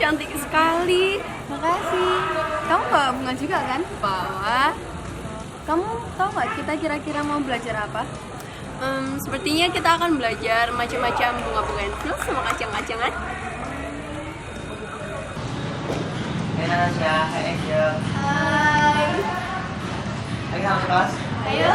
cantik sekali. Makasih. Kamu bawa bunga juga kan? Bawa. Kamu tahu nggak kita kira-kira mau belajar apa? Sepertinya kita akan belajar macam-macam bunga-bunga infus sama kacang-kacangan. Hai Nasya, hai Angel. Hai. Ayo sama kelas. Ayo.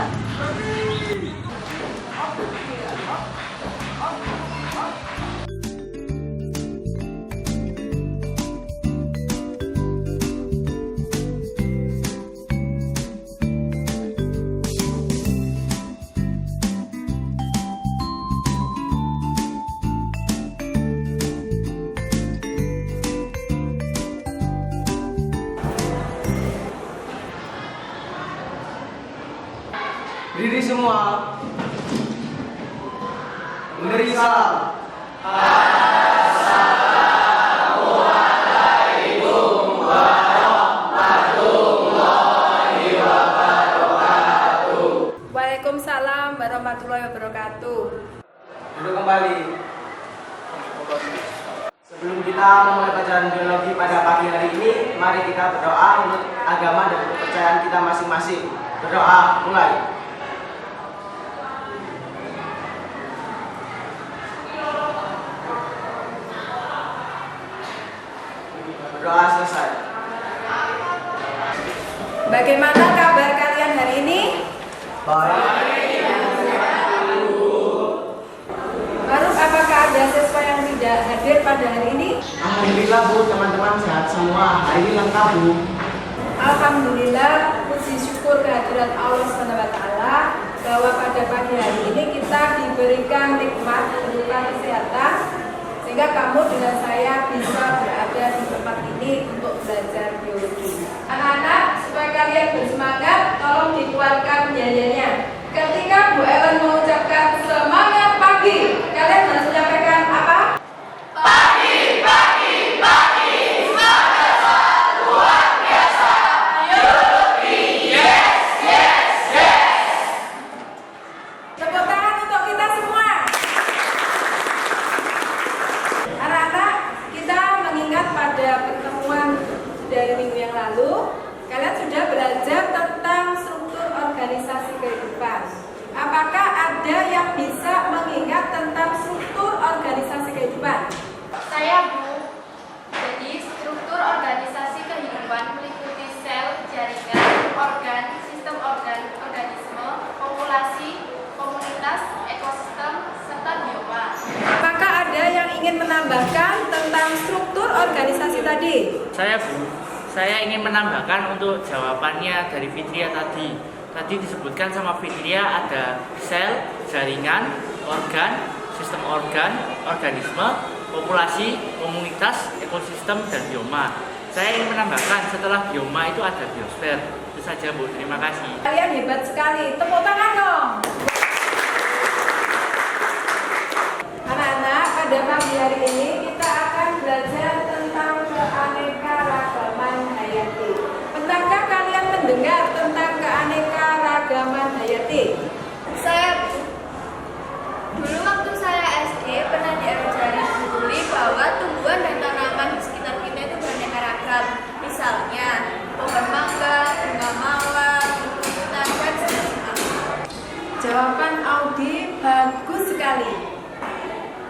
Berdiri semua. Memberi salam. Waalaikumsalam warahmatullahi wabarakatuh. Duduk kembali. Sebelum kita memulai pelajaran biologi pada pagi hari ini, mari kita berdoa menurut agama dan kepercayaan kita masing-masing. Berdoa, mulai. Berdoa selesai. Bagaimana kabar kalian hari ini? Baik. Faruk, apakah ada siswa yang tidak hadir pada hari ini? Alhamdulillah Bu, teman-teman sehat semua. Hari ini lengkap Bu. Alhamdulillah, puji syukur kehadirat Allah SWT bahwa pada pagi hari ini kita diberikan nikmat berupa kesehatan sehingga kamu dengan saya bisa berada di tempat ini untuk belajar biologi. Anak-anak, supaya kalian bersemangat, tolong dikeluarkan biayanya. Ketika Bu Ellen mengucapkan semangat pagi, kalian harus menyampaikan apa? Tepuk tangan untuk kita semua. Anak-anak, kita mengingat pada pertemuan dari minggu yang lalu, kalian sudah belajar tentang struktur organisasi kehidupan. Apakah ada yang bisa mengingat tentang struktur organisasi kehidupan? Saya Bu. Jadi struktur organisasi kehidupan meliputi sel, jaringan, organ, sistem organ, organisme, populasi, komunitas, ekosistem, serta bioma. Apakah ada yang ingin menambahkan tentang struktur organisasi tadi? Saya Bu, saya ingin menambahkan untuk jawabannya dari Fitria tadi. Tadi disebutkan sama Fitria ada sel, jaringan, organ, sistem organ, organisme, populasi, komunitas, ekosistem, dan bioma. Saya ingin menambahkan setelah bioma itu ada biosfer. Itu saja Bu, terima kasih. Kalian hebat sekali, tepuk tangan dong. Anak-anak, pada pagi hari ini kita akan belajar tentang keanekaragaman hayati. Pernahkah kalian mendengar tentang keanekaragaman hayati? Saya dulu waktu saya SD pernah diajari guru bahwa tumbuhan dan tanaman di sekitar kita itu beraneka ragam. Misalnya pohon mangga, bunga mawar, rumputan, dan seterusnya. Jawaban Audi bagus sekali.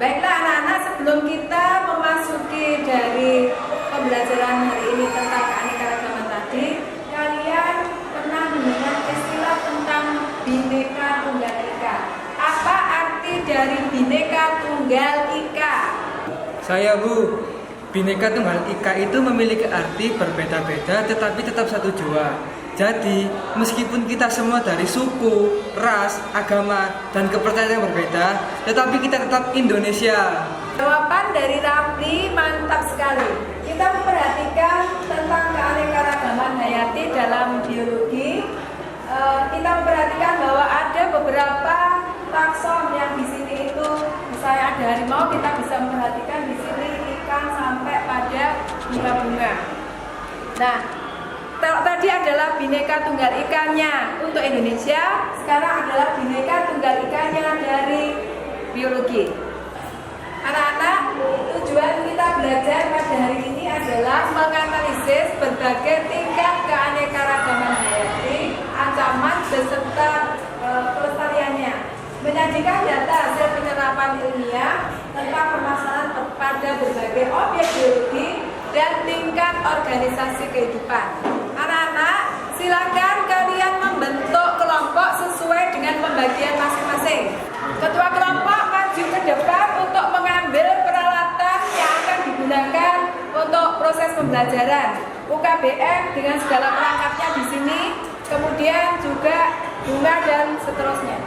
Baiklah anak-anak, sebelum kita memasuki dari pembelajaran hari ini tentang keanekaragaman tadi, kalian pernah mendengar istilah tentang Bhinneka Tunggal Ika. Apa arti dari Bhinneka Tunggal Ika? Saya Bu, Bhinneka Tunggal Ika itu memiliki arti berbeda-beda tetapi tetap satu jua. Jadi, meskipun kita semua dari suku, ras, agama, dan kepercayaan yang berbeda, tetapi kita tetap Indonesia. Jawaban dari Rafli mantap sekali. Kita memperhatikan tentang keanekaragaman hayati dalam biologi. Kita memperhatikan bahwa ada beberapa takson yang di sini itu, misalnya ada harimau, kita bisa memperhatikan di sini ikan sampai pada bunga-bunga. Nah, tadi adalah Bhinneka Tunggal Ikanya untuk Indonesia, sekarang adalah Bhinneka Tunggal Ikanya dari biologi. Anak-anak, tujuan kita belajar pada hari ini adalah adalah menganalisis berbagai tingkat keanekaragaman hayati, ancaman beserta pelestariannya, menyajikan data hasil penyerapan ilmiah tentang permasalahan pada berbagai objek biologi dan tingkat organisasi kehidupan. Anak-anak, silakan kalian membentuk kelompok sesuai dengan pembagian masing-masing. Ketua kelompok maju ke depan untuk mengambil peralatan yang akan digunakan untuk proses pembelajaran. UKBM dengan segala perangkatnya di sini, kemudian juga bunga dan seterusnya.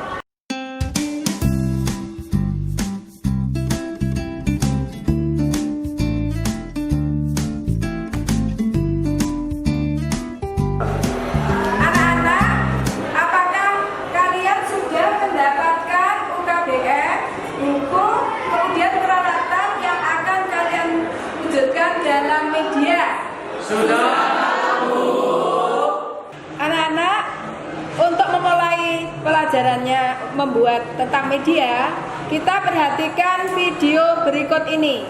Anak-anak, apakah kalian sudah mendapatkan UKBM, buku, kemudian peralatan yang akan kalian wujudkan dalam media? Sudah. Anak-anak, untuk memulai pelajarannya membuat tentang media, kita perhatikan video berikut ini.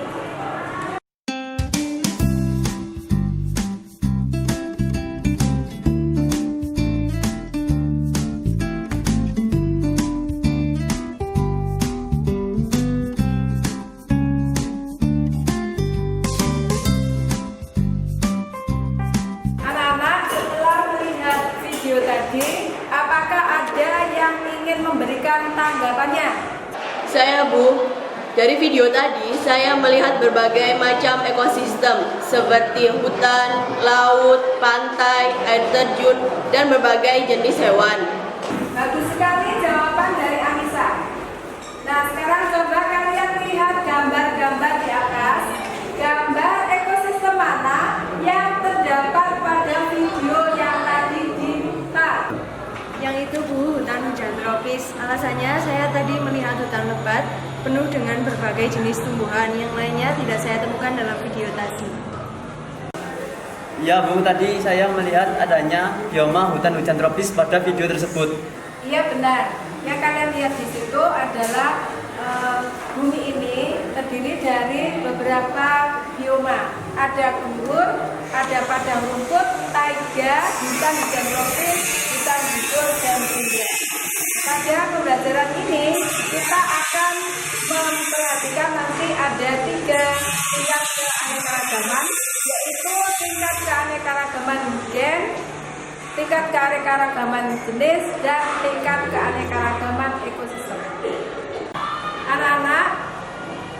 Anak-anak, setelah melihat video tadi, apakah ada yang ingin memberikan tanggapannya? Saya Bu, dari video tadi saya melihat berbagai macam ekosistem seperti hutan, laut, pantai, air terjun, dan berbagai jenis hewan. Bagus sekali jawaban dari Anissa. Nah, sekarang coba kalian lihat gambar-gambar di atas. Gambar ekosistem mana yang terdapat pada video yang tadi diputar? Yang itu Bu, hutan hujan tropis. Alasannya saya tadi melihat hutan lebat penuh dengan berbagai jenis tumbuhan yang lainnya tidak saya temukan dalam video tadi. Ya Bu, tadi saya melihat adanya bioma hutan hujan tropis pada video tersebut. Iya benar. Yang kalian lihat di situ adalah bumi ini terdiri dari beberapa bioma. Ada gembur, ada padang rumput, taiga, hutan hujan tropis, hutan gundul, dan tundra. Pada pembelajaran ini kita akan memperhatikan nanti ada 3 tingkat keanekaragaman, yaitu tingkat keanekaragaman gen, tingkat keanekaragaman jenis, dan tingkat keanekaragaman ekosistem. Anak-anak,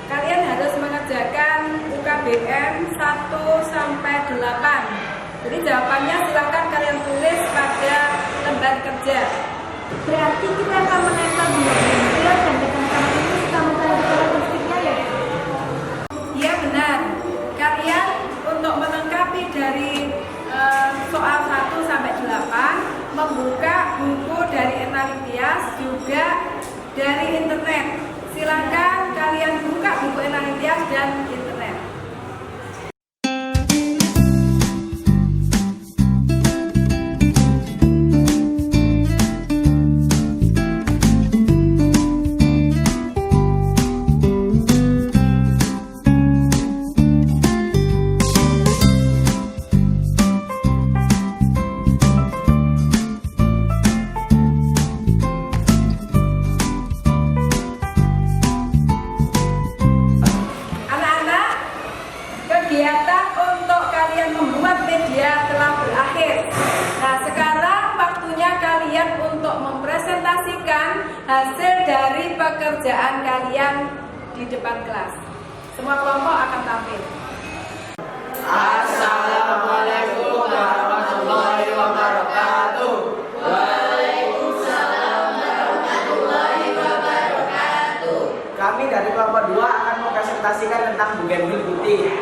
kalian harus mengerjakan UKBM 1 sampai 8. Jadi jawabannya silakan kalian tulis pada lembar kerja. Berarti kita akan menempel bunga bugil dan tekan-tekan ini sama karakteristiknya ya? Iya benar. Kalian untuk melengkapi dari soal 1 sampai 8 membuka buku dari Enalitias juga dari internet. Silakan kalian buka buku Enalitias dan internet. Kegiatan untuk kalian membuat media telah berakhir. Nah, sekarang waktunya kalian untuk mempresentasikan hasil dari pekerjaan kalian di depan kelas. Semua kelompok akan tampil. Assalamualaikum warahmatullahi wabarakatuh. Kami dari kelompok 2 akan mempresentasikan tentang bugenvil putih.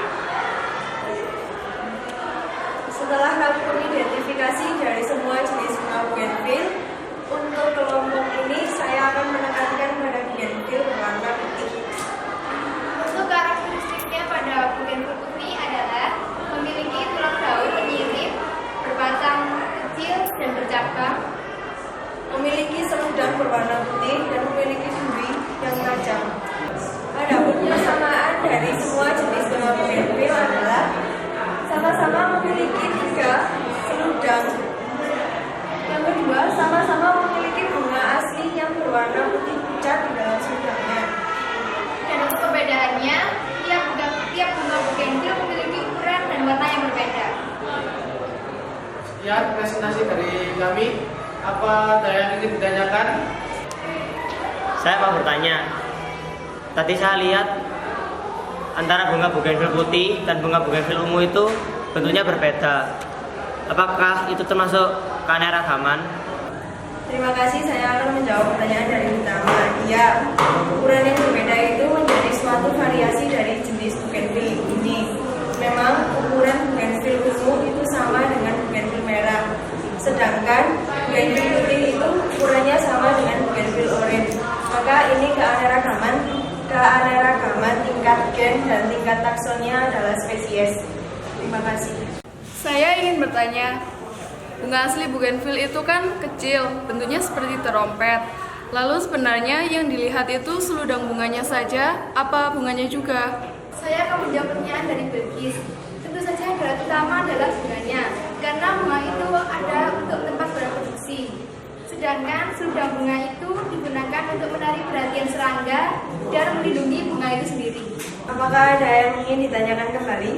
Setelah kami mengidentifikasi dari semua jenis bunga bugenvil, untuk kelompok ini saya akan menekankan pada bugenvil berwarna putih. Untuk karakteristiknya pada bugenvil putih adalah memiliki tulang daun menyirip, berbatang kecil dan bercabang, Memiliki seludar berwarna putih dan memiliki duri yang tajam. Adapun persamaan dari semua jenis bunga bugenvil Sekian presentasi dari kami. Apa ada yang ingin ditanyakan? Saya mau bertanya. Tadi saya lihat antara bunga bugenvil putih dan bunga bugenvil ungu itu bentuknya berbeda. Apakah itu termasuk keanekaragaman? Terima kasih, saya akan menjawab pertanyaan dari pertama. Ya, ukuran yang berbeda itu menjadi suatu variasi dari jenis bugenvil ini. Memang ukuran bugenvil ungu itu sama dengan bugenvil merah, sedangkan bugenvil putih itu ukurannya sama dengan bugenvil oranye. Maka ini keanekaragaman tingkat gen dan tingkat taksonnya adalah spesies. Terima kasih. Saya ingin bertanya, bunga asli bugenvil itu kan kecil, bentuknya seperti terompet. Lalu sebenarnya yang dilihat itu seludang bunganya saja, apa bunganya juga? Saya akan menjawab pertanyaan dari Bilkis. Tentu saja yang utama adalah bunganya, karena bunga itu ada untuk tempat berproduksi. Sedangkan seludang bunga itu digunakan untuk menarik perhatian serangga dan melindungi bunga itu sendiri. Apakah ada yang ingin ditanyakan kembali?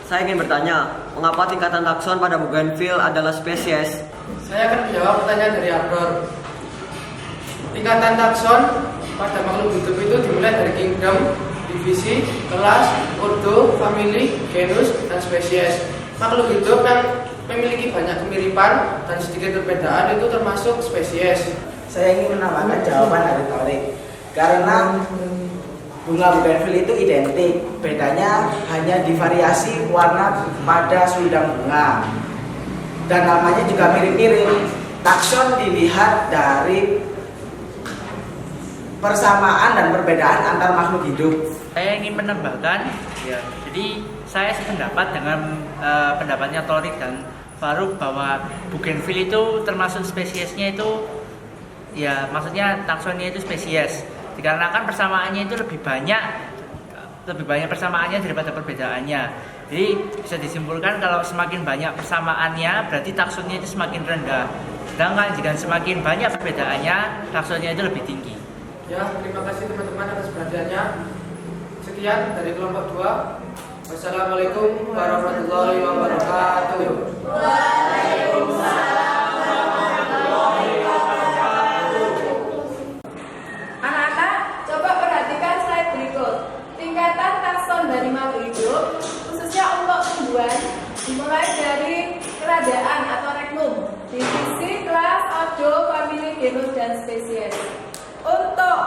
Saya ingin bertanya, mengapa tingkatan takson pada bugenvil adalah spesies? Saya akan menjawab pertanyaan dari Abdor. Tingkatan takson pada makhluk hidup itu dimulai dari kingdom, divisi, kelas, ordo, famili, genus, dan spesies. Makhluk hidup yang memiliki banyak kemiripan dan sedikit perbedaan itu termasuk spesies. Saya ingin menambahkan jawaban dari Torik. Karena bunga bugenvil itu identik, bedanya hanya di variasi warna pada seludang bunga. Dan namanya juga mirip-mirip. Takson dilihat dari persamaan dan perbedaan antar makhluk hidup. Saya ingin menambahkan, ya, jadi saya sependapat dengan pendapatnya Torik dan Faruk bahwa bugenvil itu termasuk spesiesnya itu, ya maksudnya taksonnya itu spesies. Dikarenakan persamaannya itu lebih banyak persamaannya daripada perbedaannya. Jadi bisa disimpulkan kalau semakin banyak persamaannya berarti taksonnya itu semakin rendah. Sedangkan jika semakin banyak perbedaannya, taksonnya itu lebih tinggi. Ya, terima kasih teman-teman atas perhatiannya. Sekian dari kelompok 2. Wassalamualaikum warahmatullahi wabarakatuh. Anak-anak, coba perhatikan slide berikut. Tingkatan takson dari makhluk hidup, khususnya untuk tumbuhan, dimulai dari kerajaan atau regnum, divisi, kelas, ordo, famili, genus, dan spesies. Untuk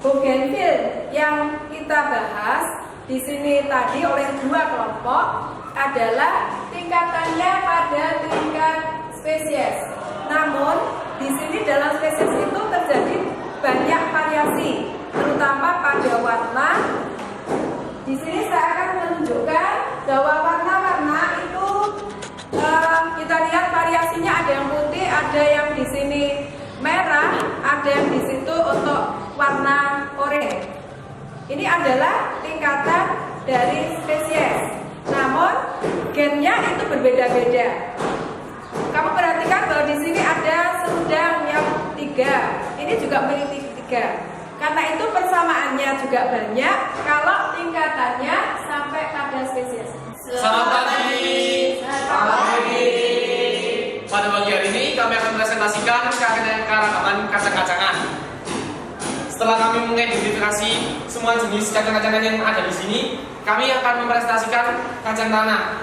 bugenvil yang kita bahas di sini tadi oleh 2 kelompok adalah tingkatannya pada tingkat spesies. Namun di sini dalam spesies itu terjadi banyak variasi, terutama pada warna. Di sini saya akan menunjukkan bahwa warna-warna itu kita lihat variasinya, ada yang putih, ada yang di sini merah, ada yang di situ untuk warna oranye. Ini adalah tingkatan dari spesies. Namun gennya itu berbeda-beda. Kamu perhatikan bahwa di sini ada seludang yang 3. Ini juga memiliki 3. Karena itu persamaannya juga banyak kalau tingkatannya sampai pada spesies. Selamat pagi. Selamat pagi. Pada pagi hari ini kami akan presentasikan keanekaragaman kacang-kacangan. Setelah kami mengidentifikasi semua jenis kacang-kacangan yang ada di sini, kami akan mempresentasikan kacang tanah.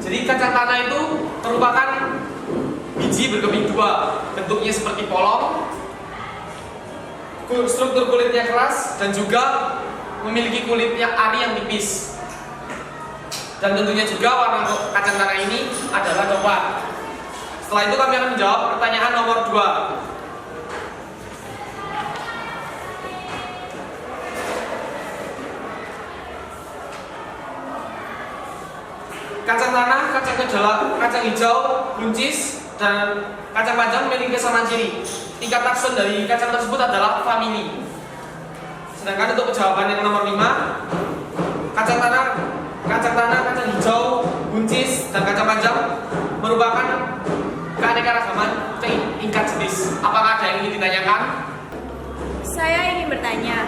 Jadi kacang tanah itu merupakan biji berkeping 2, bentuknya seperti polong, struktur kulitnya keras, dan juga memiliki kulit yang ari yang tipis. Dan tentunya juga warna kacang tanah ini adalah coklat. Setelah itu kami akan menjawab pertanyaan nomor 2. Kacang tanah, kacang hijau, buncis, dan kacang panjang memiliki kesamaan ciri. Tingkat takson dari kacang tersebut adalah famili. Sedangkan untuk jawaban yang nomor 5, kacang tanah, kacang hijau, buncis, dan kacang panjang merupakan keanekaragaman tingkat jenis. Apakah ada yang ingin ditanyakan? Saya ingin bertanya,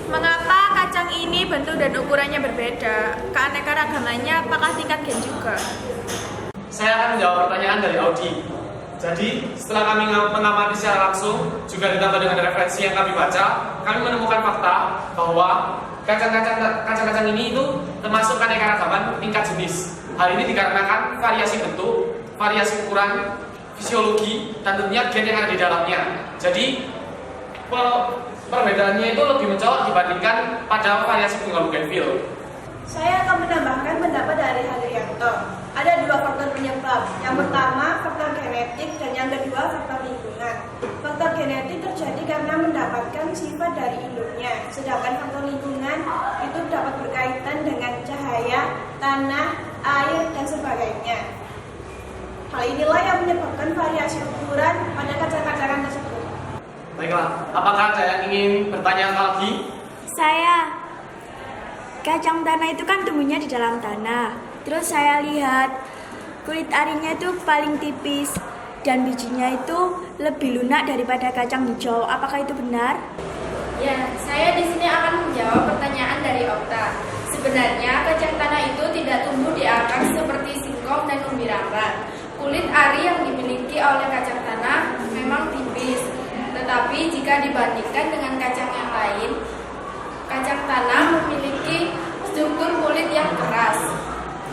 mengapa kacang ini bentuk dan ukurannya berbeda? Keanekaragamannya apakah tingkat gen juga? saya akan menjawab pertanyaan dari Audi. Jadi, setelah kami mengamati secara langsung, juga ditambah dengan referensi yang kami baca, kami menemukan fakta bahwa kacang-kacang ini itu termasuk keanekaragaman tingkat jenis. Hal ini dikarenakan variasi bentuk, variasi ukuran, fisiologi, dan tentunya gen yang ada di dalamnya. Jadi, perbedaannya itu lebih mencolok dibandingkan pada variasi bunga bougainville. Saya akan menambahkan pendapat dari Hadrianto. Ada dua faktor penyebab. Yang pertama, faktor genetik, dan yang kedua, faktor lingkungan. Faktor genetik terjadi karena mendapatkan sifat dari induknya, sedangkan faktor lingkungan itu dapat berkaitan dengan cahaya, tanah, air, dan sebagainya. Hal inilah yang menyebabkan variasi ukuran pada kacang-kacangan tersebut. Baiklah, apakah ada yang ingin bertanya lagi? Saya. Kacang tanah itu kan tumbuhnya di dalam tanah. Terus saya lihat kulit arinya itu paling tipis dan bijinya itu lebih lunak daripada kacang hijau. Apakah itu benar? Ya, saya di sini akan menjawab pertanyaan dari Okta. Sebenarnya kacang tanah itu tidak tumbuh di akar seperti singkong dan umbi rangka. Kulit ari yang dimiliki oleh kacang tanah memang tipis, tetapi jika dibandingkan dengan kacang yang lain, kacang tanah memiliki struktur kulit yang keras.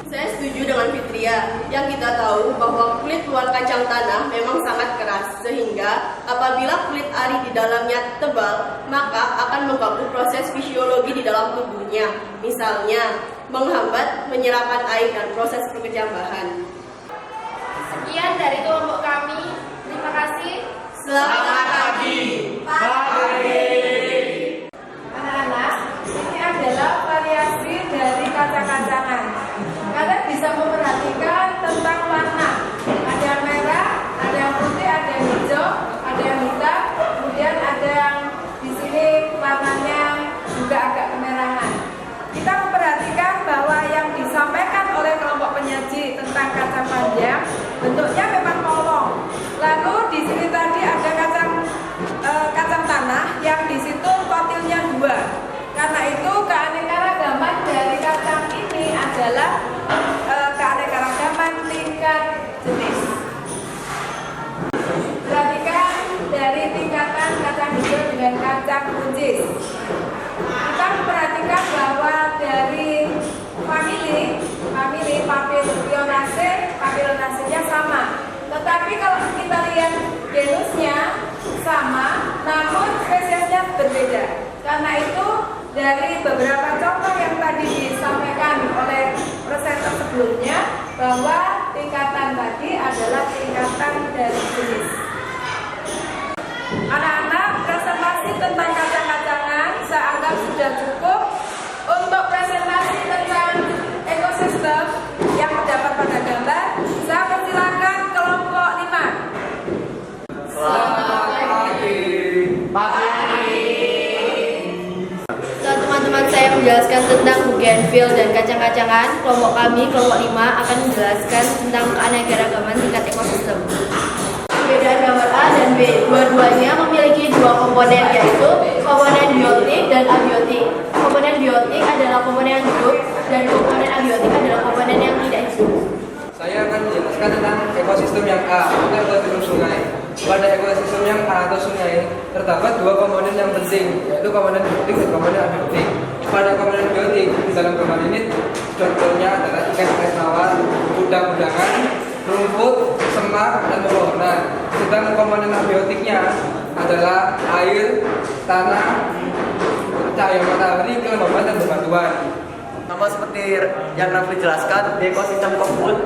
Saya setuju dengan Fitria. Yang kita tahu bahwa kulit luar kacang tanah memang sangat keras, sehingga apabila kulit ari di dalamnya tebal, maka akan mengganggu proses fisiologi di dalam tubuhnya. Misalnya, menghambat penyerapan air dan proses perkecambahan. Sekian dari kelompok kami. Terima kasih. Selamat pagi. Anak-anak, ini adalah variasi dari kacang-kacangan. Kalian bisa memperhatikan tentang warna. Ada yang merah, ada yang putih, ada yang hijau, ada yang hitam, kemudian ada yang di sini warnanya juga agak kemerahan. Kita memperhatikan bahwa yang disampaikan oleh kelompok penyaji tentang kacang panjang bentuknya memang polong. Lalu di sini tadi ada kacang tanah yang di situ kotilnya 2. Karena itu keanekaragaman dari kacang ini adalah keanekaragaman tingkat jenis. Perhatikan dari tingkatan kacang hijau dengan kacang buncis. Kita memperhatikan bahwa dari famili Papilionacea sama. Tetapi kalau kita lihat genusnya sama, namun spesiesnya berbeda. Karena itu dari beberapa contoh yang tadi disampaikan oleh presenter sebelumnya, bahwa tingkatan tadi adalah tingkatan dari jenis. Anak-anak, presentasi tentang kacang-kacangan saya anggap sudah cukup. Untuk presentasi tentang ekosistem yang terdapat pada gambar, saya persilakan kelompok 5. Selamat pagi. Setelah teman-teman saya menjelaskan tentang bougainville dan kacang-kacangan, kelompok kami, kelompok 5, akan menjelaskan tentang keanekaragaman tingkat ekosistem. Perbedaan gambar A dan B, dua-duanya memiliki dua komponen, yaitu komponen biotik dan abiotik. Komponen biotik adalah komponen yang hidup, dan komponen abiotik adalah komponen yang tidak hidup. Saya akan menjelaskan tentang ekosistem yang A, atau ekosistem sungai. Pada ekosistem yang A atau sungai, terdapat dua komponen yang penting, yaitu komponen biotik dan komponen abiotik. Pada komponen biotik, di dalam gambar ini, contohnya adalah ikan tawar, udang-udangan, rumput, semak, dan pepohonan. Sedang komponen abiotiknya adalah air, tanah, cahaya matahari, kelembaban, dan bebatuan. Sama seperti yang Rafli jelaskan, di ekosistem kebun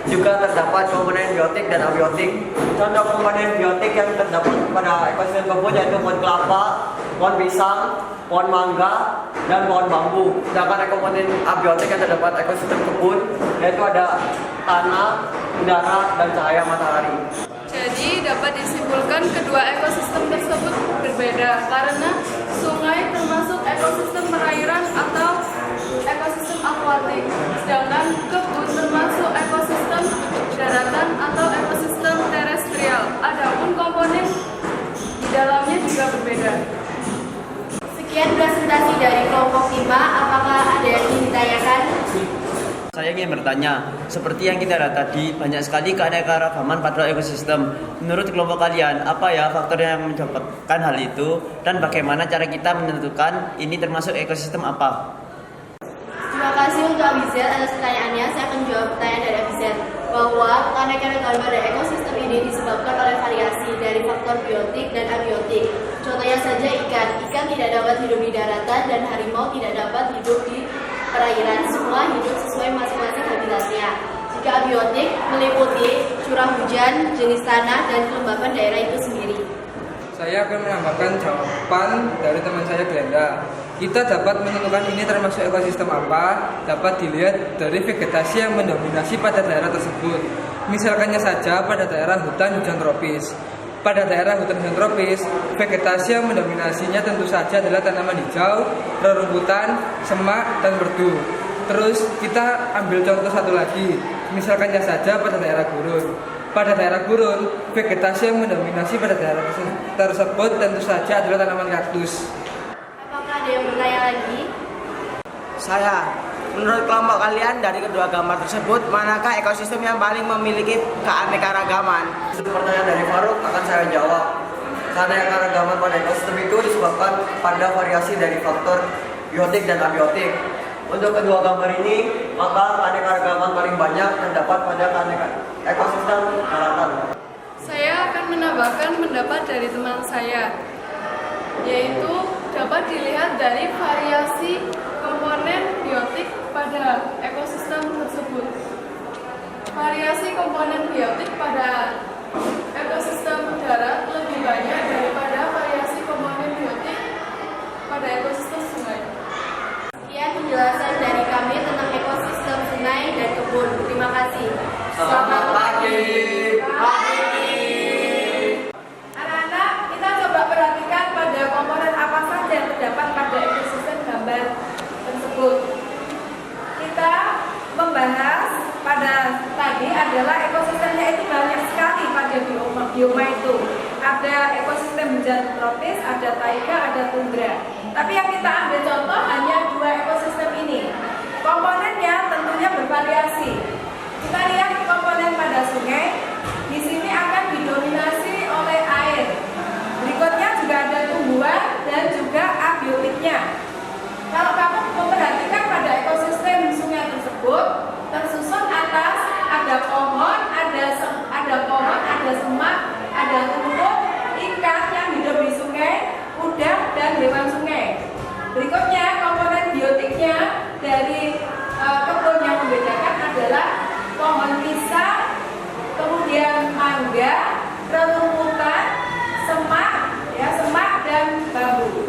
juga terdapat komponen biotik dan abiotik. Contoh komponen biotik yang terdapat pada ekosistem kebun yaitu pohon kelapa, pohon pisang, pohon mangga, dan pohon bambu. Sedangkan komponen abiotik yang terdapat ekosistem kebun yaitu ada tanah, udara, dan cahaya matahari. Jadi dapat disimpulkan kedua ekosistem tersebut berbeda karena sungai termasuk ekosistem perairan atau ekosistem akuatik, sedangkan kebun termasuk ekosistem daratan atau ekosistem terestrial. Adapun komponen di dalamnya juga berbeda. Sekian presentasi dari kelompok 5, apakah ada yang ingin ditanyakan? Saya ingin bertanya, seperti yang kita lihat tadi, banyak sekali keanekaragaman pada ekosistem. Menurut kelompok kalian, apa ya faktor yang menyebabkan hal itu, dan bagaimana cara kita menentukan ini termasuk ekosistem apa? Terima kasih untuk Abizet atas pertanyaannya. Saya akan menjawab pertanyaan dari Abizet bahwa keanekaragaman pada ekosistem ini disebabkan oleh variasi dari faktor biotik dan abiotik. Contohnya saja ikan. Ikan tidak dapat hidup di daratan dan harimau tidak dapat hidup di perairan. Semua hidup sesuai masing-masing habitatnya. Jika abiotik meliputi curah hujan, jenis tanah, dan kelembapan daerah itu sendiri. Saya akan menambahkan jawaban dari teman saya Glenda. Kita dapat menentukan ini termasuk ekosistem apa dapat dilihat dari vegetasi yang mendominasi pada daerah tersebut. Misalkannya saja pada daerah hutan hujan tropis. Pada daerah hutan hujan tropis, vegetasi yang mendominasinya tentu saja adalah tanaman hijau, rerumputan, semak, dan merdu. Terus kita ambil contoh satu lagi, misalkannya saja pada daerah gurun. Pada daerah gurun, vegetasi yang mendominasi pada daerah tersebut tentu saja adalah tanaman kaktus. Apakah ada yang bertanya lagi? Saya, menurut kelompok kalian dari kedua gambar tersebut, manakah ekosistem yang paling memiliki keanekaragaman? Pertanyaan dari Faruk akan saya jawab. Keanekaragaman pada ekosistem itu disebabkan pada variasi dari faktor biotik dan abiotik. Untuk kedua gambar ini, maka keanekaragaman paling banyak terdapat pada ekosistem daratan. Saya akan menambahkan pendapat dari teman saya, yaitu dapat dilihat dari variasi komponen biotik pada ekosistem tersebut. Variasi komponen biotik pada ekosistem darat lebih banyak daripada variasi komponen biotik pada ekosistem sungai. Sekian penjelasan dari kami tentang ekosistem sungai dan kebun. Terima kasih. Selamat pagi. Anak-anak, kita coba perhatikan pada komponen apa saja yang terdapat pada ekosistem gambar tersebut. Kita membahas pada tadi adalah ekosistemnya itu banyak sekali pada bioma itu. Ada ekosistem hujan tropis, ada taiga, ada tundra. Tapi yang kita ambil contoh hanya dua ekosistem ini. Komponennya tentunya bervariasi. Kita lihat komponen pada sungai. Di sini akan didominasi oleh air. Berikutnya juga ada tumbuhan dan juga abiotiknya. Kalau kamu memperhatikan pada ekosistem sungai tersebut, tersusun atas ada pohon, ada semak, ada rumput, ikan yang hidup di sungai, udang dan hewan sungai. Berikutnya komponen biotiknya dari kebun yang membedakan adalah pohon pisang, kemudian mangga, rerumputan, semak dan bambu.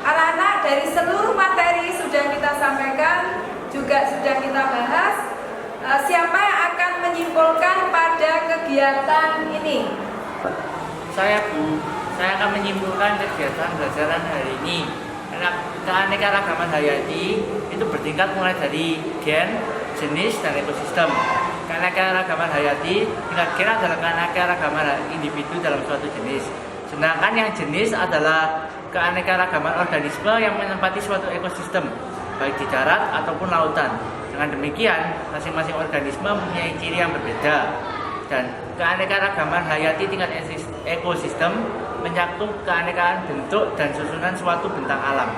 Anak-anak, dari seluruh materi sudah kita sampaikan, juga sudah kita bahas. Siapa yang akan menyimpulkan pada kegiatan ini? Saya, Bu. Saya akan menyimpulkan kegiatan pelajaran hari ini. Keanekaragaman hayati itu bertingkat mulai dari gen, jenis, dan ekosistem. Keanekaragaman hayati tingkat gen adalah keanekaragaman individu dalam suatu jenis. Sedangkan yang jenis adalah keanekaragaman organisme yang menempati suatu ekosistem, baik di darat ataupun lautan. Dengan demikian, masing-masing organisme mempunyai ciri yang berbeda. Dan keanekaragaman hayati tingkat ekosistem mencakup keanekaan bentuk dan susunan suatu bentang alam,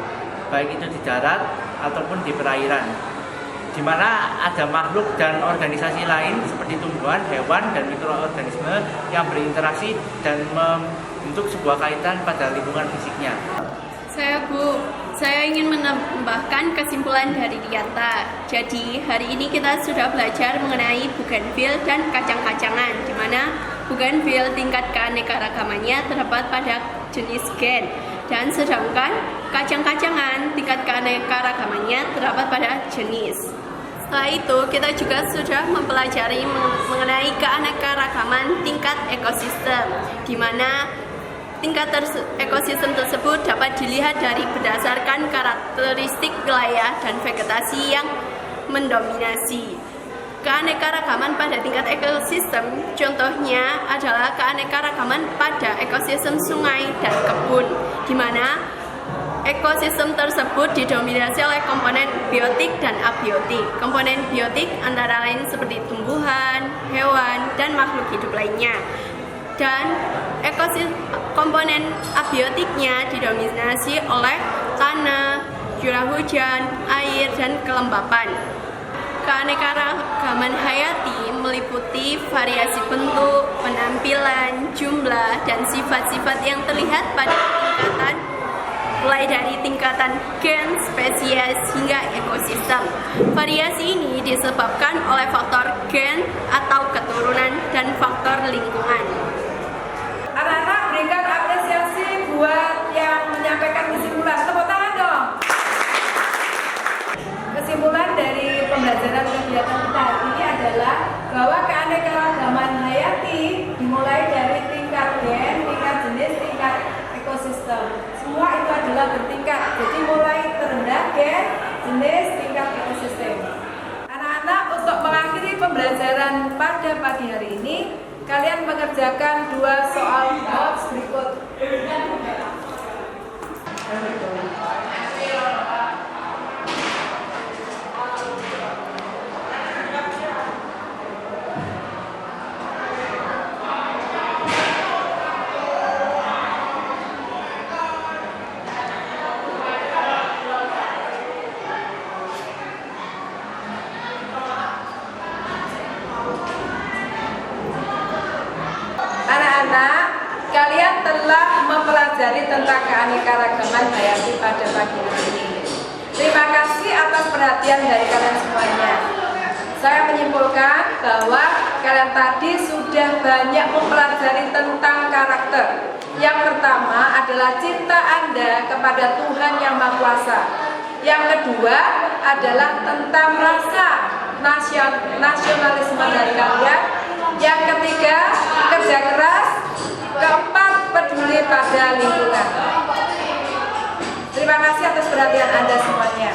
baik itu di darat ataupun di perairan, di mana ada makhluk dan organisasi lain seperti tumbuhan, hewan, dan mikroorganisme yang berinteraksi dan membentuk sebuah kaitan pada lingkungan fisiknya. Saya ingin menambahkan kesimpulan dari Riyanta. Jadi, hari ini kita sudah belajar mengenai bougainville dan kacang-kacangan, di mana bougainville tingkat keanekaragamannya terdapat pada jenis gen, dan sedangkan kacang-kacangan tingkat keanekaragamannya terdapat pada jenis. Setelah itu, kita juga sudah mempelajari mengenai keanekaragaman tingkat ekosistem, di mana tingkat ekosistem tersebut dapat dilihat dari berdasarkan karakteristik wilayah dan vegetasi yang mendominasi. Keanekaragaman pada tingkat ekosistem contohnya adalah keanekaragaman pada ekosistem sungai dan kebun, di mana Ekosistem tersebut didominasi oleh komponen biotik dan abiotik. Komponen biotik antara lain seperti tumbuhan, hewan, dan makhluk hidup lainnya. Dan komponen abiotiknya didominasi oleh tanah, curah hujan, air, dan kelembapan. Keanekaragaman hayati meliputi variasi bentuk, penampilan, jumlah, dan sifat-sifat yang terlihat pada tingkatan mulai dari tingkatan gen, spesies, hingga ekosistem. Variasi ini disebabkan oleh faktor gen atau keturunan dan faktor lingkungan. Anak-anak berikan apresiasi buat yang menyampaikan kesimpulan. Tepuk tangan dong. Kesimpulan dari pembelajaran kegiatan kita hari ini adalah bahwa keanekaragaman hayati dimulai dari tingkat gen, tingkat jenis, tingkat ekosistem. Semua itu adalah bertingkat. Jadi mulai terendah gen, jenis, tingkat ekosistem. Anak-anak, untuk mengakhiri pembelajaran pada pagi hari ini, kalian mengerjakan 2 soal box berikut. Anak-anak, kalian telah mempelajari tentang keanekaragaman hayati pada pagi hari ini. Terima kasih atas perhatian dari kalian semuanya. Saya menyimpulkan bahwa kalian tadi sudah banyak mempelajari tentang karakter. Yang pertama adalah cinta Anda kepada Tuhan Yang Maha Kuasa. Yang kedua adalah tentang rasa nasionalisme dari kalian. Yang ketiga, kerja keras. Keempat, peduli pada lingkungan. Terima kasih atas perhatian Anda semuanya.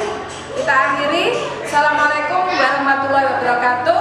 Kita akhiri. Assalamualaikum warahmatullahi wabarakatuh.